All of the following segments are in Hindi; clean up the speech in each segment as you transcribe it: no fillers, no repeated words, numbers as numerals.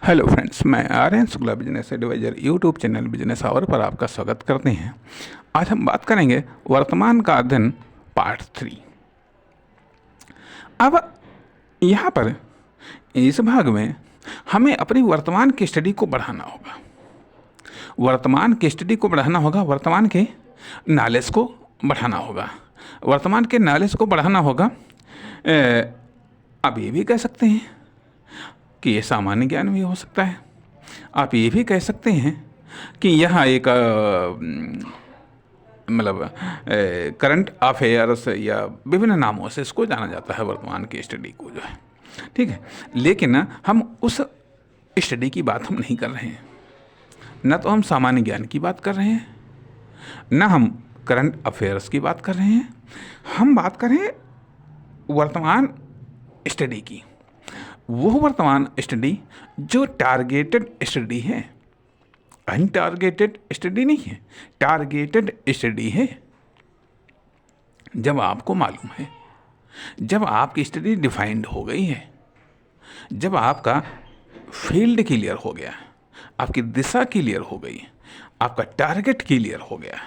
हेलो फ्रेंड्स, मैं Aryan Shukla business advisor YouTube channel business hour पर आपका स्वागत करते हैं। आज हम बात करेंगे वर्तमान का अध्ययन पार्ट 3। अब यहाँ पर इस भाग में हमें अपनी वर्तमान की स्टडी को बढ़ाना होगा। वर्तमान की स्टडी को बढ़ाना होगा, वर्तमान के नॉलेज को बढ़ाना होगा। वर्तमान के नॉलेज को बढ़ाना होगा। आप ये भी कह सकते हैं कि ये सामान्य ज्ञान भी हो सकता है। आप ये भी कह सकते हैं कि यह एक मतलब करंट अफेयर्स या विभिन्न नामों से इसको जाना जाता है, वर्तमान की स्टडी को जो है। ठीक है, लेकिन हम उस स्टडी की बात हम नहीं कर रहे हैं। न तो हम सामान्य ज्ञान की बात कर रहे हैं, न हम करंट अफेयर्स की बात कर रहे हैं। हम बात करें वर्तमान स्टडी की, वो वर्तमान स्टडी जो टारगेटेड स्टडी है, अनटारगेटेड स्टडी नहीं है, टारगेटेड स्टडी है। जब आपको मालूम है, जब आपकी स्टडी डिफाइंड हो गई है, जब आपका फील्ड क्लियर हो गया, आपकी दिशा क्लियर हो गई, आपका टारगेट क्लियर हो गया,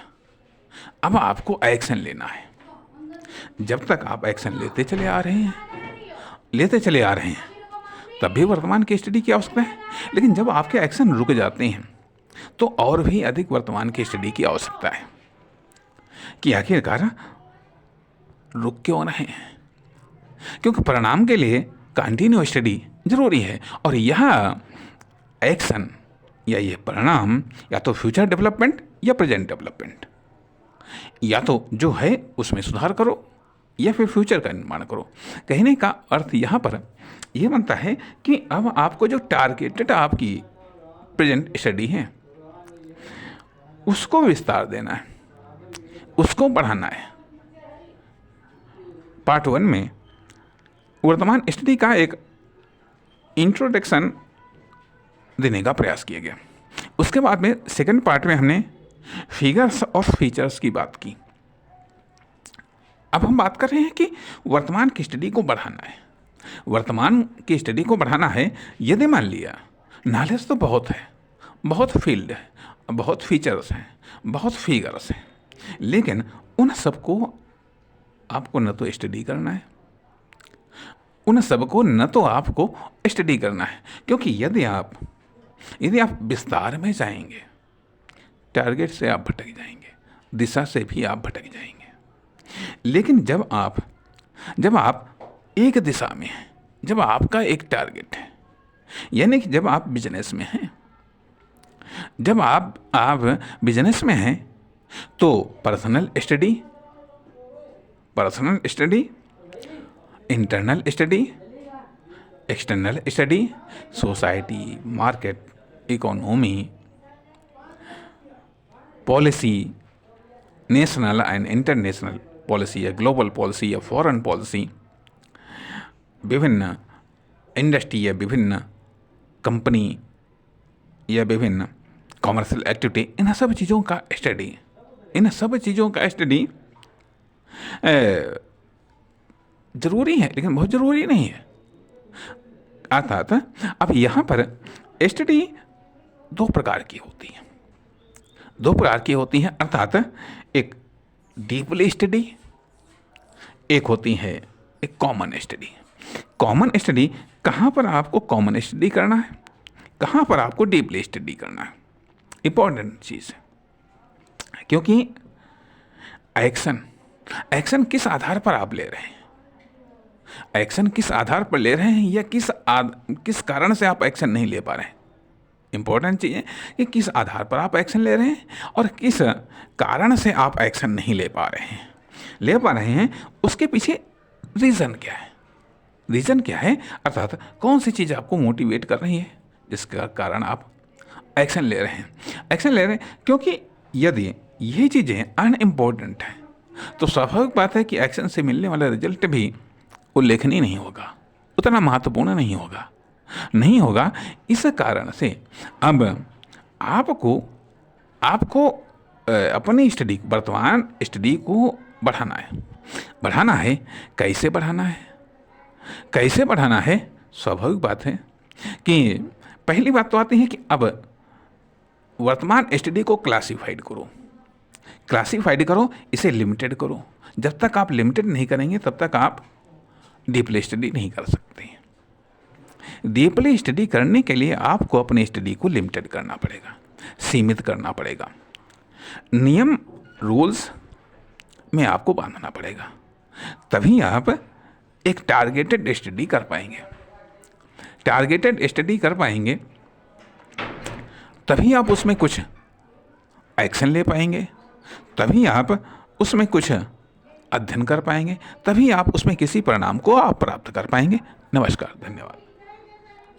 अब आपको एक्शन लेना है। जब तक आप एक्शन लेते चले आ रहे हैं तब भी वर्तमान की स्टडी की आवश्यकता है। लेकिन जब आपके एक्शन रुक जाते हैं तो और भी अधिक वर्तमान की स्टडी की आवश्यकता है कि आखिरकार रुक क्यों रहे हैं। क्योंकि परिणाम के लिए कंटिन्यू स्टडी जरूरी है। और यह एक्शन या ये परिणाम या तो फ्यूचर डेवलपमेंट या प्रेजेंट डेवलपमेंट, या तो जो है उसमें सुधार करो या फिर फ्यूचर का निर्माण करो। कहने का अर्थ यहाँ पर यह बनता है कि अब आपको जो टारगेटेड आपकी प्रेजेंट स्टडी है उसको विस्तार देना है, उसको बढ़ाना है। पार्ट 1 में वर्तमान स्टडी का एक इंट्रोडक्शन देने का प्रयास किया गया। उसके बाद में सेकंड पार्ट में हमने फिगर्स और फीचर्स की बात की। अब हम बात कर रहे हैं कि वर्तमान की स्टडी को बढ़ाना है। वर्तमान की स्टडी को बढ़ाना है। यदि मान लिया नॉलेज तो बहुत है, बहुत फील्ड है, बहुत फीचर्स हैं, बहुत फिगर्स हैं, लेकिन उन सबको आपको न तो स्टडी करना है, उन सबको न तो आपको स्टडी करना है। क्योंकि यदि आप विस्तार में जाएंगे, टारगेट से आप भटक जाएंगे, दिशा से भी आप भटक जाएंगे। लेकिन जब आप एक दिशा में हैं, जब आपका एक टारगेट है, यानी कि जब आप बिजनेस में हैं, जब आप बिजनेस में हैं, तो personal study, internal study, external study, society, market, economy, policy, national and international policy या ग्लोबल पॉलिसी या फॉरेन पॉलिसी, विभिन्न इंडस्ट्री या विभिन्न कंपनी या विभिन्न कॉमर्शियल एक्टिविटी, इन सब चीज़ों का स्टडी ज़रूरी है, लेकिन बहुत ज़रूरी नहीं है। अर्थात अब यहाँ पर स्टडी दो प्रकार की होती हैं। अर्थात एक डीपली स्टडी, एक होती है एक कॉमन स्टडी। कॉमन स्टडी, कहाँ पर आपको कॉमन स्टडी करना है, कहाँ पर आपको डीपली स्टडी करना है, इंपॉर्टेंट चीज़ है। क्योंकि एक्शन किस आधार पर आप ले रहे हैं, एक्शन किस आधार पर ले रहे हैं, या किस कारण से आप एक्शन नहीं ले पा रहे हैं। इंपॉर्टेंट चीज़ है कि किस आधार पर आप एक्शन ले रहे हैं और किस कारण से आप एक्शन नहीं ले पा रहे हैं, उसके पीछे रीज़न क्या है। अर्थात कौन सी चीज़ आपको मोटिवेट कर रही है जिसका कारण आप एक्शन ले रहे हैं। क्योंकि यदि ये चीज़ें अनइम्पोर्टेंट हैं तो स्वाभाविक बात है कि एक्शन से मिलने वाला रिजल्ट भी उल्लेखनीय नहीं होगा, उतना महत्वपूर्ण नहीं होगा। इस कारण से अब आपको अपनी वर्तमान स्टडी को बढ़ाना है। कैसे बढ़ाना है? स्वाभाविक बात है कि पहली बात तो आती है कि अब वर्तमान स्टडी को क्लासिफाइड करो, क्लासिफाइड करो, इसे लिमिटेड करो। जब तक आप लिमिटेड नहीं करेंगे तब तक आप डीपली स्टडी नहीं कर सकते। डीपली स्टडी करने के लिए आपको अपनी स्टडी को लिमिटेड करना पड़ेगा, सीमित करना पड़ेगा, नियम रूल्स में आपको बांधना पड़ेगा, तभी आप एक टारगेटेड स्टडी कर पाएंगे। टारगेटेड स्टडी कर पाएंगे तभी आप उसमें कुछ एक्शन ले पाएंगे, तभी आप उसमें कुछ अध्ययन कर पाएंगे, तभी आप उसमें किसी परिणाम को आप प्राप्त कर पाएंगे। नमस्कार, धन्यवाद।